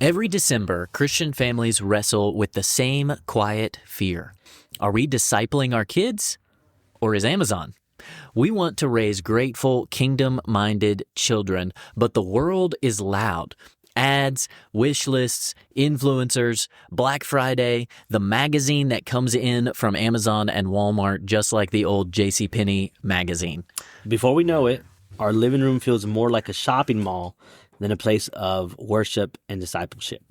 Every December, Christian families wrestle with the same quiet fear. Are we discipling our kids, or is Amazon? We want to raise grateful, kingdom-minded children, but the world is loud. Ads, wish lists, influencers, Black Friday, the magazine that comes in from Amazon and Walmart, just like the old JCPenney magazine. Before we know it, our living room feels more like a shopping mall than a place of worship and discipleship.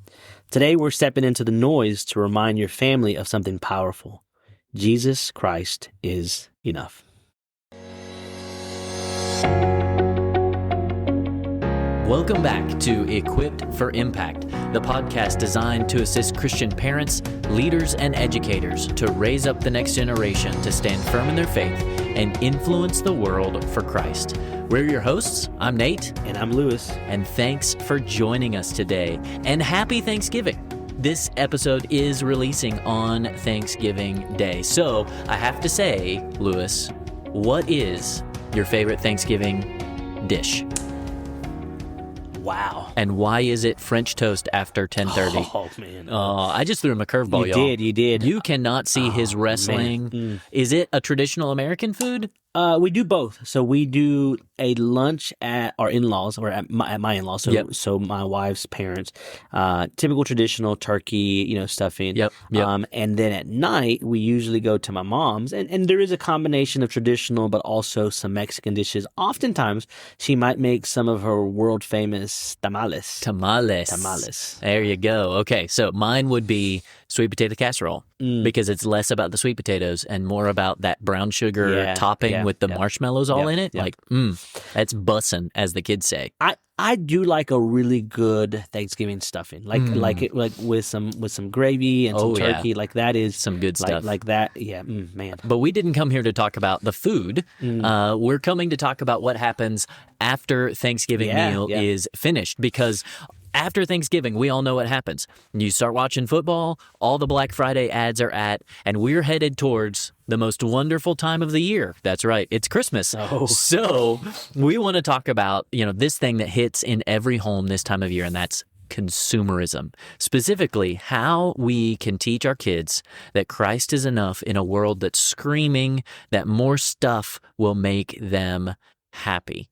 Today, we're stepping into the noise to remind your family of something powerful. Jesus Christ is enough. Welcome back to Equipped for Impact, the podcast designed to assist Christian parents, leaders, and educators to raise up the next generation to stand firm in their faith and influence the world for Christ. We're your hosts. I'm Nate. And I'm Lewis. And thanks for joining us today. And happy Thanksgiving. This episode is releasing on Thanksgiving Day. So I have to say, Lewis, what is your favorite Thanksgiving dish? Wow. And why is it French toast after 10:30? Oh, man. I just threw him a curveball, y'all. You did. You cannot see his wrestling. Is it a traditional American food? We do both. So we do a lunch at our in-laws, or at my in-laws. So, so my wife's parents. Typical traditional turkey, stuffing. Yep. And then at night, we usually go to my mom's. And there is a combination of traditional, but also some Mexican dishes. Oftentimes, she might make some of her world-famous tamales. There you go. Okay, so mine would be sweet potato casserole because it's less about the sweet potatoes and more about that brown sugar topping with the marshmallows all in it. Like, that's bussin', as the kids say. I do like a really good Thanksgiving stuffing, like with some gravy and some turkey. Yeah. Like that is some good stuff. Like that, man. But we didn't come here to talk about the food. We're coming to talk about what happens after Thanksgiving meal is finished, because after Thanksgiving, we all know what happens. You start watching football, all the Black Friday ads are and we're headed towards the most wonderful time of the year. That's right. It's Christmas. Oh. So we want to talk about, this thing that hits in every home this time of year, and that's consumerism. Specifically, how we can teach our kids that Christ is enough in a world that's screaming that more stuff will make them happy.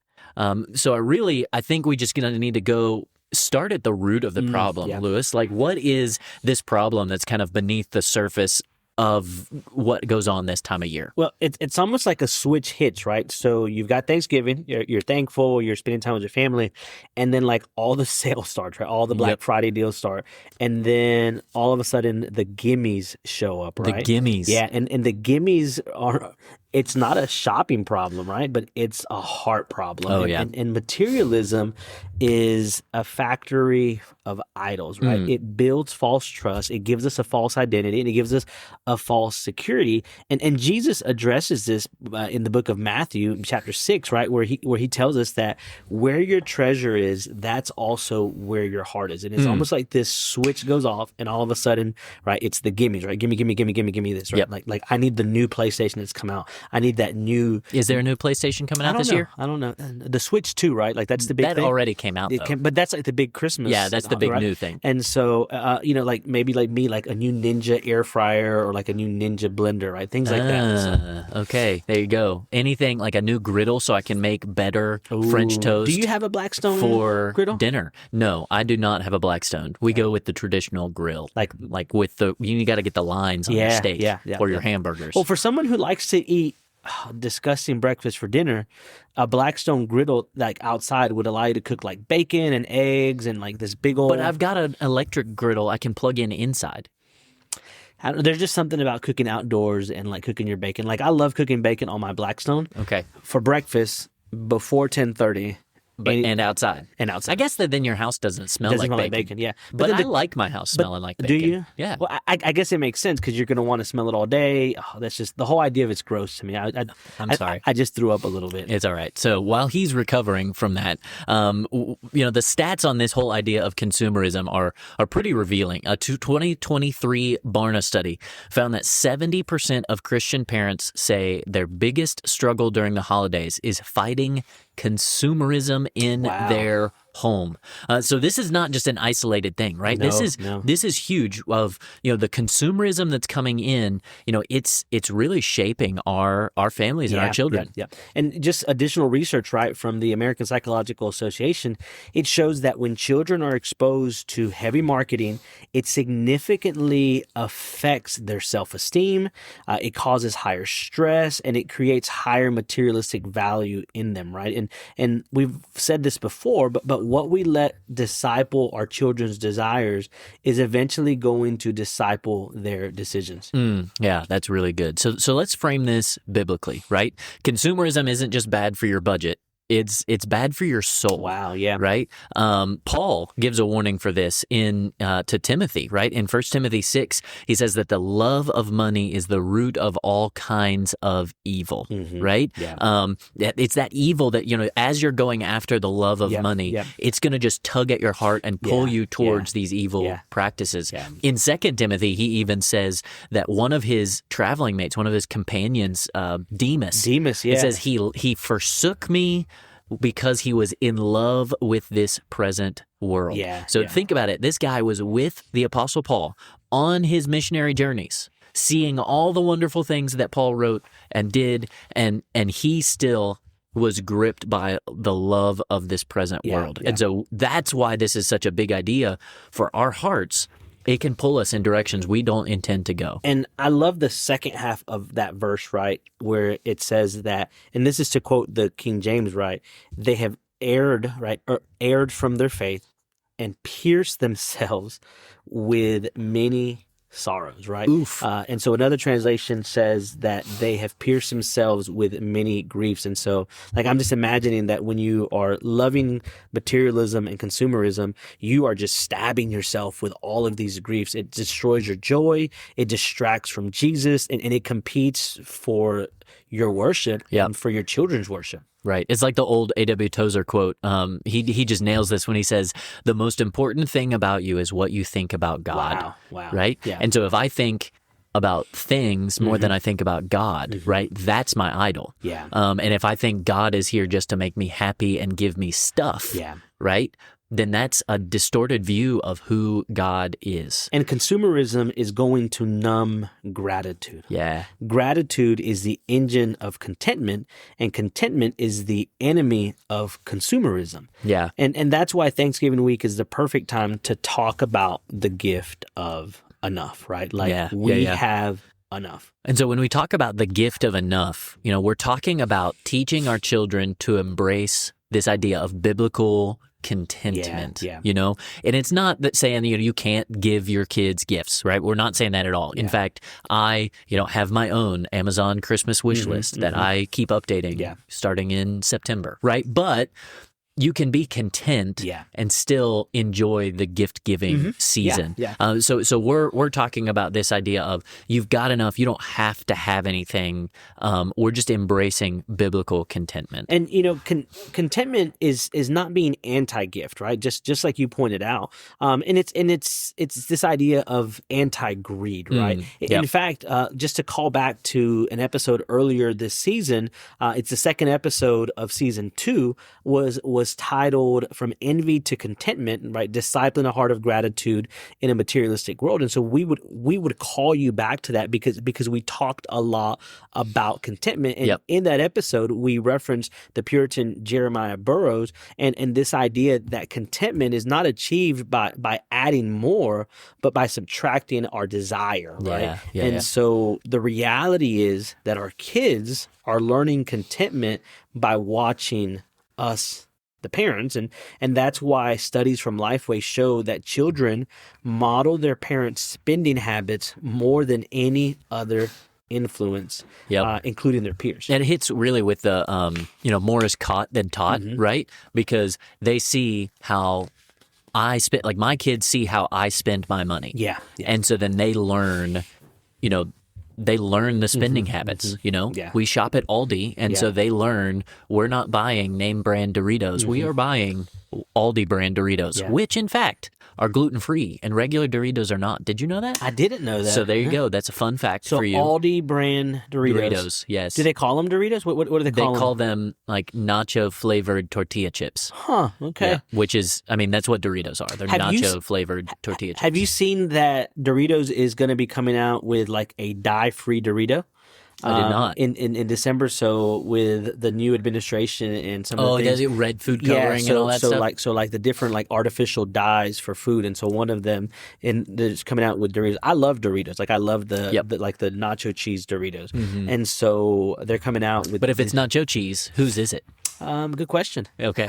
So I think we just going to need to go start at the root of the problem, Lewis. Like, what is this problem that's kind of beneath the surface of what goes on this time of year? Well, it's almost like a switch hits, right? So you've got Thanksgiving, you're thankful, you're spending time with your family, and then like all the sales start, right? All the Black Friday deals start, and then all of a sudden the gimmies show up, right? The gimmies. Yeah, and the gimmies are... It's not a shopping problem, right? But it's a heart problem. Oh, And materialism is a factory of idols, right? It builds false trust. It gives us a false identity, and it gives us a false security. And Jesus addresses this in the book of Matthew, chapter 6, right? Where he tells us that where your treasure is, that's also where your heart is. And it's almost like this switch goes off, and all of a sudden, right, it's the gimmies, right? Gimme this, right? Like I need the new PlayStation that's come out. I need that new... Is there a new PlayStation coming out this year? I don't know. The Switch 2, right? Like that's the big thing. That already came out, though. But that's like the big Christmas. Yeah, that's the big new thing. And so, like maybe like me, like a new Ninja air fryer or like a new Ninja blender, right? Things like that. So. Okay, there you go. Anything like a new griddle so I can make better French toast. Do you have a Blackstone for griddle? Dinner? No, I do not have a Blackstone. We go with the traditional grill. Like with you got to get the lines on your steak or your hamburgers. Well, for someone who likes to eat disgusting breakfast for dinner, a Blackstone griddle like outside would allow you to cook like bacon and eggs and like this big old... But I've got an electric griddle I can plug in inside. There's just something about cooking outdoors and like cooking your bacon. Like I love cooking bacon on my Blackstone. Okay. For breakfast before 10:30. And outside. I guess that then your house doesn't smell like bacon. Yeah. But I like my house smelling like bacon. Do you? Yeah. Well, I guess it makes sense because you're going to want to smell it all day. Oh, that's just, the whole idea of it's gross to me. I'm sorry. I just threw up a little bit. It's all right. So while he's recovering from that, the stats on this whole idea of consumerism are pretty revealing. A 2023 Barna study found that 70% of Christian parents say their biggest struggle during the holidays is fighting consumerism in their home. So this is not just an isolated thing, right? This is huge. Of the consumerism that's coming in. It's really shaping our families and our children. Yeah. And just additional research, right, from the American Psychological Association, it shows that when children are exposed to heavy marketing, it significantly affects their self-esteem. It causes higher stress, and it creates higher materialistic value in them, right? And we've said this before, but what we let disciple our children's desires is eventually going to disciple their decisions. Yeah, that's really good. So let's frame this biblically, right? Consumerism isn't just bad for your budget. It's bad for your soul. Wow, yeah. Right? Paul gives a warning for this to Timothy, right? In 1 Timothy 6, he says that the love of money is the root of all kinds of evil, right? Yeah. It's that evil that, as you're going after the love of money, it's going to just tug at your heart and pull you towards these evil practices. Yeah. In 2 Timothy, he even says that one of his traveling mates, one of his companions, Demas, it says he forsook me because he was in love with this present world. So think about it. This guy was with the Apostle Paul on his missionary journeys, seeing all the wonderful things that Paul wrote and did, and he still was gripped by the love of this present world. And so that's why this is such a big idea for our hearts. It can pull us in directions we don't intend to go. And I love the second half of that verse, right, where it says that, and this is to quote the King James, right, they have erred, right, or erred from their faith and pierced themselves with many sorrows, right? And so another translation says that they have pierced themselves with many griefs. And so, I'm just imagining that when you are loving materialism and consumerism, you are just stabbing yourself with all of these griefs. It destroys your joy. It distracts from Jesus, and it competes for your worship and for your children's worship. Right. It's like the old A.W. Tozer quote. He just nails this when he says, the most important thing about you is what you think about God. Wow. Right? Yeah. And so if I think about things more than I think about God, right, that's my idol. Yeah. And if I think God is here just to make me happy and give me stuff, right, then that's a distorted view of who God is. And consumerism is going to numb gratitude. Yeah. Gratitude is the engine of contentment, and contentment is the enemy of consumerism. Yeah. And that's why Thanksgiving week is the perfect time to talk about the gift of enough, right? We have enough. And so when we talk about the gift of enough, we're talking about teaching our children to embrace this idea of biblical contentment, and it's not that saying, you can't give your kids gifts, right? We're not saying that at all. In fact, I, have my own Amazon Christmas wish list that I keep updating starting in September, right? But you can be content and still enjoy the gift-giving season. So we're talking about this idea of you've got enough, you don't have to have anything. We're just embracing biblical contentment. And contentment is not being anti-gift, right? Just like you pointed out. And it's this idea of anti-greed, right? In fact, just to call back to an episode earlier this season, it's the second episode of season 2 was titled From Envy to Contentment, right? Discipling a heart of gratitude in a materialistic world. And so we would call you back to that because we talked a lot about contentment. And in that episode, we referenced the Puritan Jeremiah Burroughs and this idea that contentment is not achieved by adding more, but by subtracting our desire, right? So the reality is that our kids are learning contentment by watching us, the parents, and that's why studies from Lifeway show that children model their parents' spending habits more than any other influence, including their peers. And it hits really with the, more is caught than taught, right? Because they see how I spend, my kids see how I spend my money. And so then they learn, they learn the spending habits, We shop at Aldi, and so they learn we're not buying name brand Doritos. We are buying Aldi brand Doritos, which in fact are gluten-free and regular Doritos are not. Did you know that? I didn't know that. So there you go. That's a fun fact So for you. Aldi brand Doritos. Yes. Do they call them Doritos? What do they call them? They call them like nacho-flavored tortilla chips. Huh, okay. Yeah, which is, I mean, that's what Doritos are. They're nacho-flavored tortilla chips. Have you seen that Doritos is going to be coming out with like a dye-free Dorito? I did not. In December, so with the new administration and some of the things. Does it red food coloring and all that stuff? Like the different like artificial dyes for food, and so one of them is coming out with Doritos. I love Doritos. Like I love the nacho cheese Doritos, and so they're coming out with. But if it's nacho cheese, whose is it? Good question. Okay.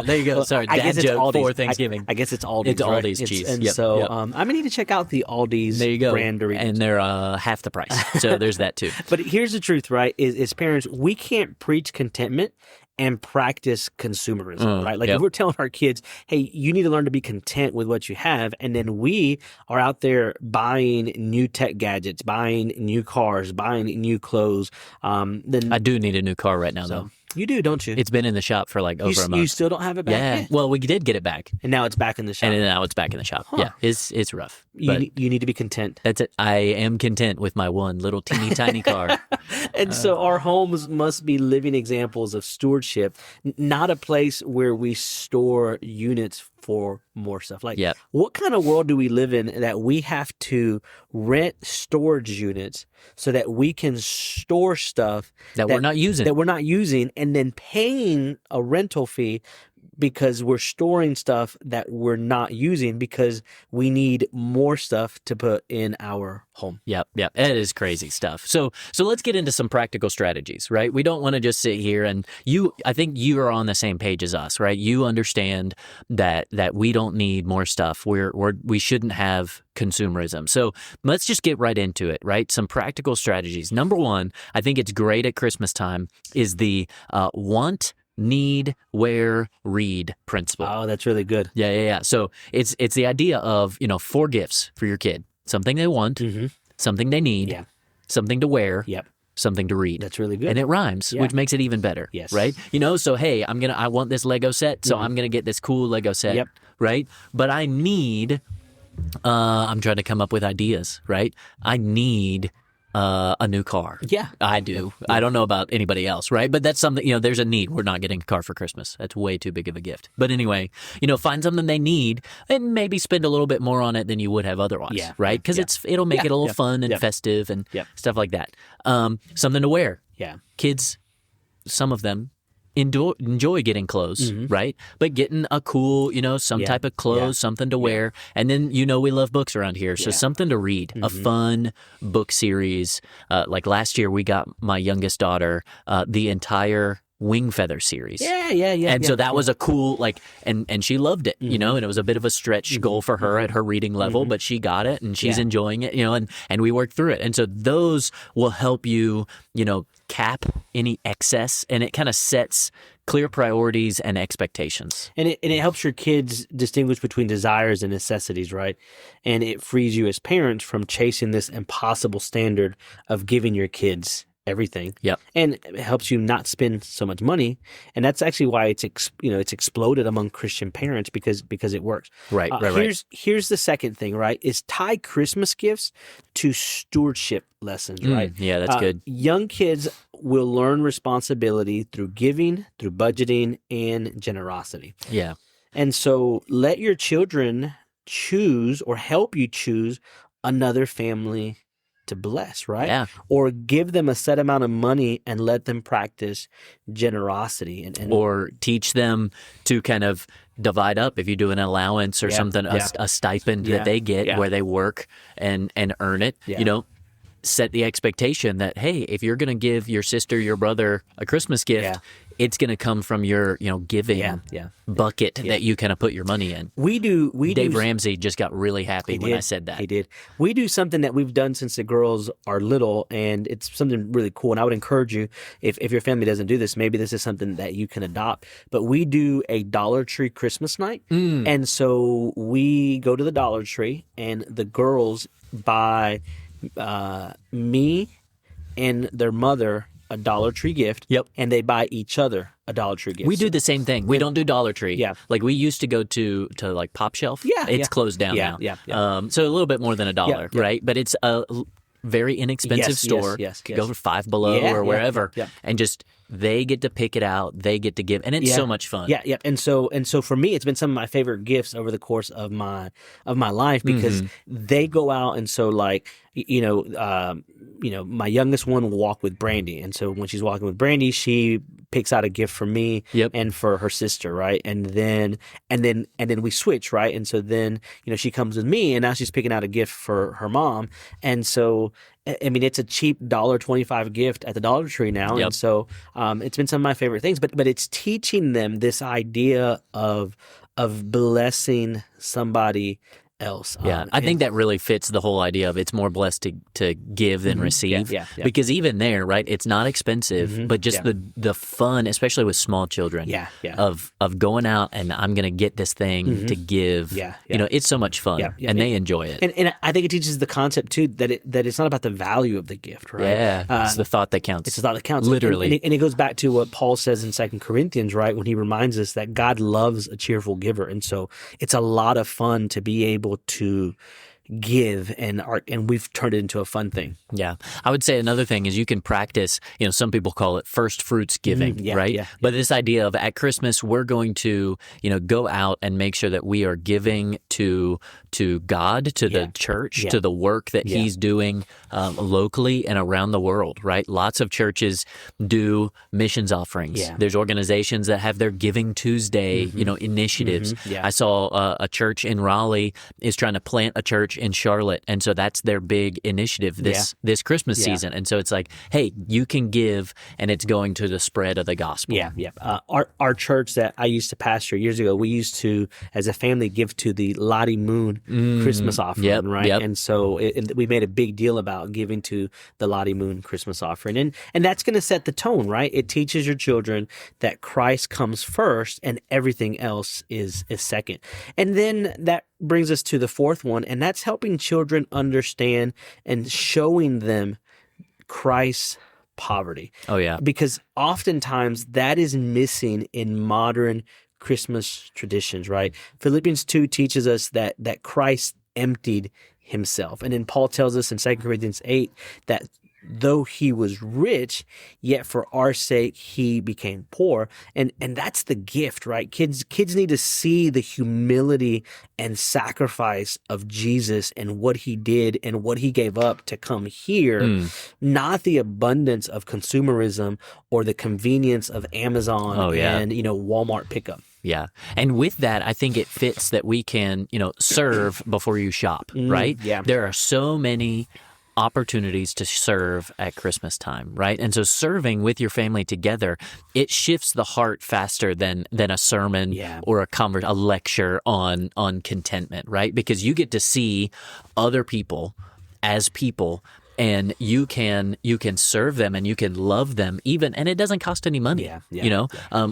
There you go. Well, Sorry, I guess dad it's joke Aldi's. for Thanksgiving. I guess it's Aldi's. It's right? Aldi's cheese. And Yep, so yep. I'm going to need to check out the Aldi's There you go. brand Doritos. And they're half the price. So there's that too. But here's the truth, right? Is parents, we can't preach contentment and practice consumerism, right? Like if we're telling our kids, hey, you need to learn to be content with what you have, and then we are out there buying new tech gadgets, buying new cars, buying new clothes, then I do need a new car right now, though. You do, don't you? It's been in the shop for like over a month. You still don't have it back Yeah. yet? Well, we did get it back. And now it's back in the shop. And now it's back in the shop. Huh. Yeah. It's rough. But You need to be content. that's it. I am content with my one little teeny tiny car. And so our homes must be living examples of stewardship, not a place where we store units for more stuff. Like, what kind of world do we live in that we have to rent storage units so that we can store stuff that we're not using, and then paying a rental fee because we're storing stuff that we're not using because we need more stuff to put in our home. Yep. It is crazy stuff. So let's get into some practical strategies, right? We don't want to just sit here and I think you are on the same page as us, right? You understand that we don't need more stuff. We shouldn't have consumerism. So let's just get right into it, right? Some practical strategies. Number one, I think it's great at Christmas time is the want, need, wear, read principle. Oh, that's really good. Yeah. So it's the idea of, 4 gifts for your kid. Something they want, something they need, something to wear, something to read. That's really good. And it rhymes, which makes it even better. Yes. Right? So hey, I want this Lego set, so I'm going to get this cool Lego set. Yep. Right? But I need I'm trying to come up with ideas, right? I need a new car. Yeah. I do. I don't know about anybody else, right? But that's something, there's a need. We're not getting a car for Christmas. That's way too big of a gift. But anyway, find something they need and maybe spend a little bit more on it than you would have otherwise, right? Because it'll make it a little fun and festive and stuff like that. Something to wear. Yeah. Kids, some of them enjoy getting clothes, right? But getting a cool, some type of clothes, something to wear. And then, we love books around here. So something to read, a fun book series. Like last year, we got my youngest daughter the entire Wing Feather series. Yeah. And so that was a cool, and she loved it, and it was a bit of a stretch goal for her at her reading level, but she got it and she's enjoying it, and we worked through it. And so those will help you, cap any excess, and it kind of sets clear priorities and expectations. And it helps your kids distinguish between desires and necessities, right? And it frees you as parents from chasing this impossible standard of giving your kids everything. Yep. And it helps you not spend so much money. And that's actually why it's exploded among Christian parents because it works. Right. Here's the second thing, right? Is tie Christmas gifts to stewardship lessons, right? Yeah, that's good. Young kids will learn responsibility through giving, through budgeting, and generosity. Yeah. And so let your children choose or help you choose another family to bless, right? Yeah. Or give them a set amount of money and let them practice generosity. And or teach them to kind of divide up if you do an allowance or something, a stipend that they get where they work and earn it, set the expectation that, hey, if you're going to give your sister, your brother a Christmas gift, it's going to come from your, giving bucket that you kind of put your money in. Dave Ramsey just got really happy when I said that. He did. We do something that we've done since the girls are little, and it's something really cool. And I would encourage you, if your family doesn't do this, maybe this is something that you can adopt. But we do a Dollar Tree Christmas night. And so we go to the Dollar Tree, and the girls buy me and their mother a Dollar Tree gift. Yep. And they buy each other a Dollar Tree gift. We do the same thing. We don't do Dollar Tree. Yeah. Like we used to go to like Pop Shelf. Yeah, It's yeah. closed down now. Yeah. So a little bit more than $1, Yeah. right? But it's a very inexpensive store. Yes. Could go for Five Below or wherever. Yeah. And just they get to pick it out. They get to give, and it's so much fun. Yeah. And so for me, it's been some of my favorite gifts over the course of my life because they go out, and so like my youngest one will walk with Brandy, and so when she's walking with Brandy, she picks out a gift for me and for her sister, right? And then we switch, right? And so then she comes with me, and now she's picking out a gift for her mom, and so. I mean, it's a cheap $1.25 gift at the Dollar Tree now, and so it's been some of my favorite things. But it's teaching them this idea of blessing somebody else. I think that really fits the whole idea of it's more blessed to give than receive. Yeah. Because even there, right, it's not expensive, but just the fun, especially with small children, of going out and I'm going to get this thing to give. It's so much fun, and they enjoy it. And I think it teaches the concept too that it's not about the value of the gift, right? Yeah, it's the thought that counts. It's the thought that counts, literally. And it goes back to what Paul says in 2 Corinthians, right, when he reminds us that God loves a cheerful giver, and so it's a lot of fun to be able to give, and we've turned it into a fun thing. Yeah. I would say another thing is you can practice, some people call it first fruits giving, right? Yeah. But this idea of at Christmas, we're going to, go out and make sure that we are giving to God, to the church, to the work that He's doing locally and around the world, right? Lots of churches do missions offerings. Yeah. There's organizations that have their Giving Tuesday, initiatives. Yeah. I saw a church in Raleigh is trying to plant a church in Charlotte, and so that's their big initiative this Christmas season. And so it's like, hey, you can give, and it's going to the spread of the gospel. Our church that I used to pastor years ago, we used to, as a family, give to the Lottie Moon Christmas offering, right? Yep. And so we made a big deal about giving to the Lottie Moon Christmas offering, and that's going to set the tone, right? It teaches your children that Christ comes first, and everything else is second. And then that brings us to the fourth one, and that's helping children understand and showing them Christ's poverty. Oh, yeah. Because oftentimes that is missing in modern Christmas traditions, right? Philippians 2 teaches us that Christ emptied himself. And then Paul tells us in 2 Corinthians 8 that though he was rich, yet for our sake he became poor. And that's the gift, right? Kids need to see the humility and sacrifice of Jesus and what he did and what he gave up to come here, not the abundance of consumerism or the convenience of Amazon and Walmart pickup. Yeah. And with that, I think it fits that we can, serve before you shop, right? Yeah. There are so many opportunities to serve at Christmas time, right? And so serving with your family together, it shifts the heart faster than a sermon or a lecture on contentment, right? Because you get to see other people as people, and you can serve them and you can love them even, and it doesn't cost any money.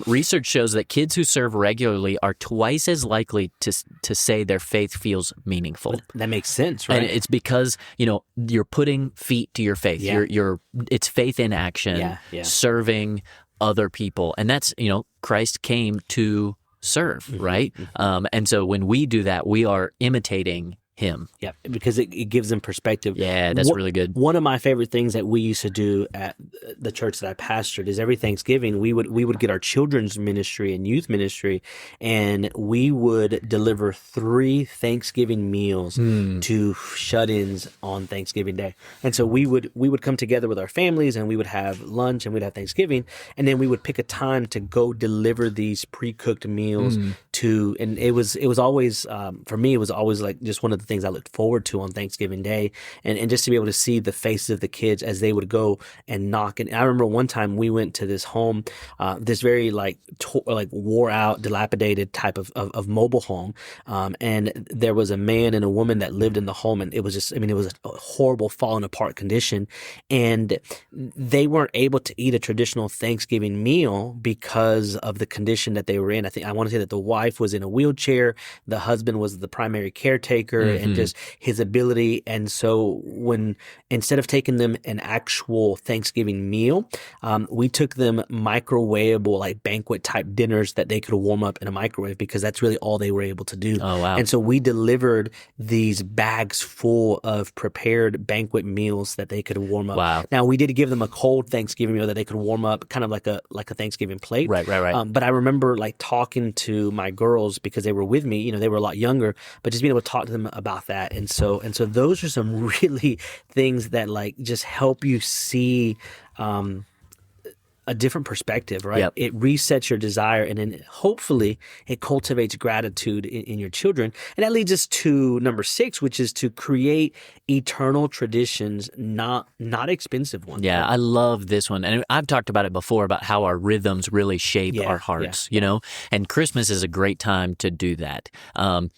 Research shows that kids who serve regularly are twice as likely to say their faith feels meaningful. That makes sense, right? And it's because you're putting feet to your faith. It's faith in action, serving other people, and that's Christ came to serve, right? And so when we do that, we are imitating him. Yeah, because it gives them perspective. Yeah, that's really good. One of my favorite things that we used to do at the church that I pastored is every Thanksgiving we would get our children's ministry and youth ministry, and we would deliver 3 Thanksgiving meals to shut-ins on Thanksgiving Day. And so we would come together with our families, and we would have lunch, and we'd have Thanksgiving, and then we would pick a time to go deliver these pre-cooked meals to. And it was always for me, it was always like just one of the things I looked forward to on Thanksgiving Day, and just to be able to see the faces of the kids as they would go and knock. And I remember one time we went to this home, this very like wore out, dilapidated type of mobile home, and there was a man and a woman that lived in the home, and it was just, it was a horrible, fallen apart condition, and they weren't able to eat a traditional Thanksgiving meal because of the condition that they were in. I want to say that the wife was in a wheelchair, the husband was the primary caretaker, and just his ability. And so when, instead of taking them an actual Thanksgiving meal, we took them microwavable, like banquet type dinners that they could warm up in a microwave, because that's really all they were able to do. Oh, wow. And so we delivered these bags full of prepared banquet meals that they could warm up. Wow. Now, we did give them a cold Thanksgiving meal that they could warm up, kind of like a Thanksgiving plate. Right. But I remember like talking to my girls, because they were with me, you know, they were a lot younger, but just being able to talk to them about that. And so those are some really things that like just help you see a different perspective, right? Yep. It resets your desire, and then hopefully it cultivates gratitude in your children. And that leads us to number 6, which is to create eternal traditions, not expensive ones. Yeah, I love this one. And I've talked about it before, about how our rhythms really shape our hearts, you know? And Christmas is a great time to do that.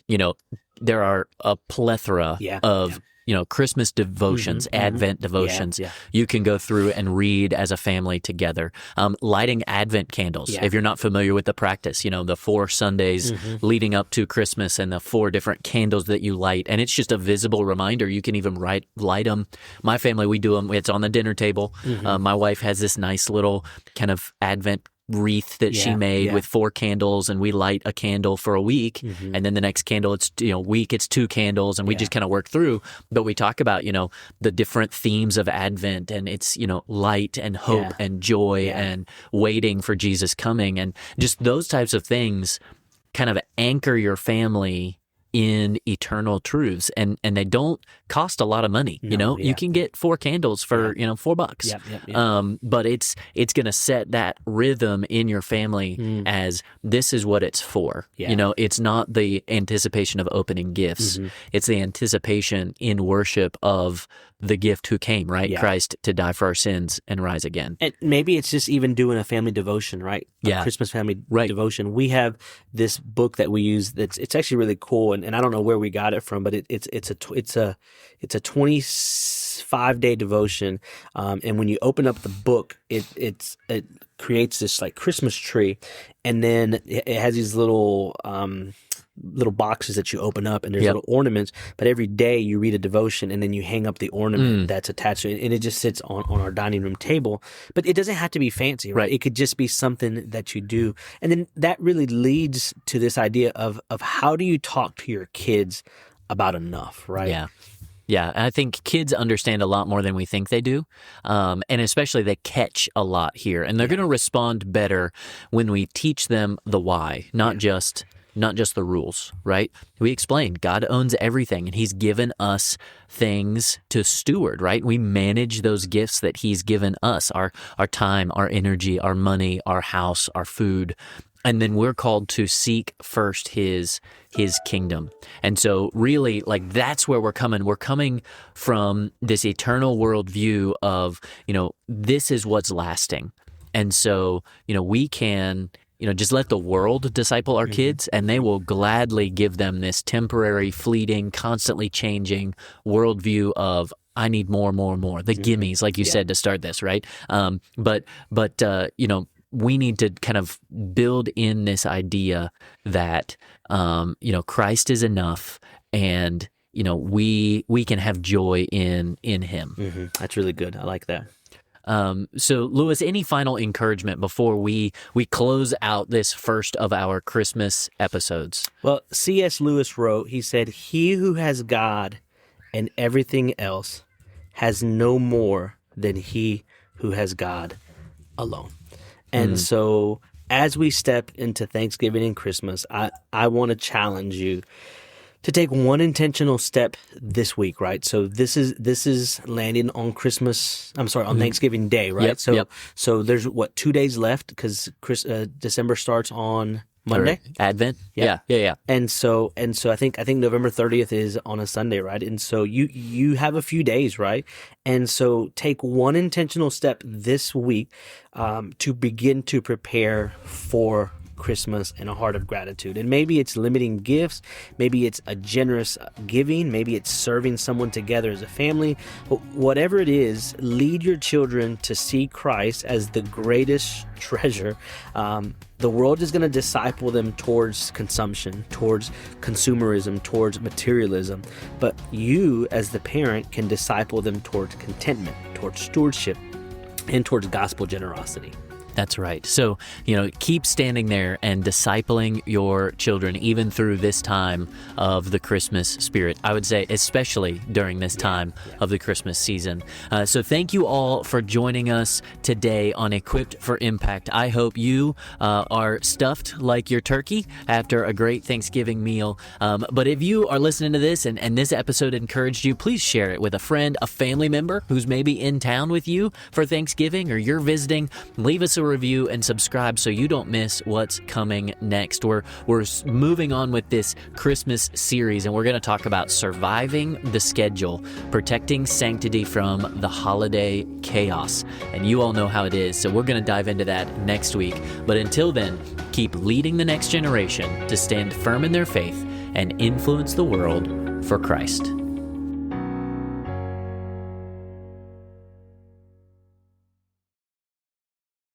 You know, there are a plethora of you know, Christmas devotions, Advent devotions. You can go through and read as a family together. Lighting Advent candles. If you're not familiar with the practice, you know, the 4 Sundays leading up to Christmas and the 4 different candles that you light. And it's just a visible reminder. You can even light them. My family, we do them. It's on the dinner table. My wife has this nice little kind of Advent wreath that she made with 4 candles, and we light a candle for a week, and then the next candle, it's, you know, week, it's 2 candles, and we just kind of work through. But we talk about, you know, the different themes of Advent, and it's, you know, light and hope and joy and waiting for Jesus coming, and just those types of things kind of anchor your family in eternal truths, and they don't cost a lot of money. You know, you can get 4 candles for you know, $4. But it's going to set that rhythm in your family as this is what it's for. You know, it's not the anticipation of opening gifts. It's the anticipation in worship of the gift who came, right? Christ, to die for our sins and rise again. And maybe it's just even doing a family devotion, right? A Christmas family devotion. We have this book that we use it's actually really cool, and I don't know where we got it from, but it's a 25-day devotion. And when you open up the book, it creates this like Christmas tree, and then it has these little boxes that you open up, and there's little ornaments, but every day you read a devotion, and then you hang up the ornament that's attached to it, and it just sits on our dining room table. But it doesn't have to be fancy, right? It could just be something that you do. And then that really leads to this idea of how do you talk to your kids about enough, right? Yeah, and I think kids understand a lot more than we think they do, and especially they catch a lot here, and they're going to respond better when we teach them the why, not just the rules, right? We explained God owns everything, and He's given us things to steward, right? We manage those gifts that He's given us, our time, our energy, our money, our house, our food. And then we're called to seek first His kingdom. And so really, like, that's where we're coming. We're coming from this eternal worldview of, you know, this is what's lasting. And so, you know, we can, you know, just let the world disciple our kids, and they will gladly give them this temporary, fleeting, constantly changing worldview of, I need more, the gimmies, like you said, to start this, right? But you know, we need to kind of build in this idea that, you know, Christ is enough, and, you know, we can have joy in Him. That's really good. I like that. So, Lewis, any final encouragement before we close out this first of our Christmas episodes? Well, C.S. Lewis wrote, he said, "He who has God and everything else has no more than he who has God alone." And so as we step into Thanksgiving and Christmas, I want to challenge you to take one intentional step this week, right? So this is landing on on Thanksgiving Day, right? So there's 2 days left, because December starts on Monday, Advent. Yeah. And so I think November 30th is on a Sunday, right? And so you have a few days, right? And so take one intentional step this week to begin to prepare for Christmas in a heart of gratitude. And maybe it's limiting gifts, maybe it's a generous giving, maybe it's serving someone together as a family. But whatever it is, lead your children to see Christ as the greatest treasure. The world is going to disciple them towards consumption, towards consumerism, towards materialism. But you, as the parent, can disciple them towards contentment, towards stewardship, and towards gospel generosity. That's right. So, keep standing there and discipling your children even through this time of the Christmas spirit. I would say especially during this time of the Christmas season. So thank you all for joining us today on Equipped for Impact. I hope you are stuffed like your turkey after a great Thanksgiving meal. But if you are listening to this and this episode encouraged you, please share it with a friend, a family member who's maybe in town with you for Thanksgiving or you're visiting. Leave us a review and subscribe so you don't miss what's coming next. We're moving on with this Christmas series, and we're going to talk about surviving the schedule, protecting sanctity from the holiday chaos. And you all know how it is, so we're going to dive into that next week. But until then, keep leading the next generation to stand firm in their faith and influence the world for Christ.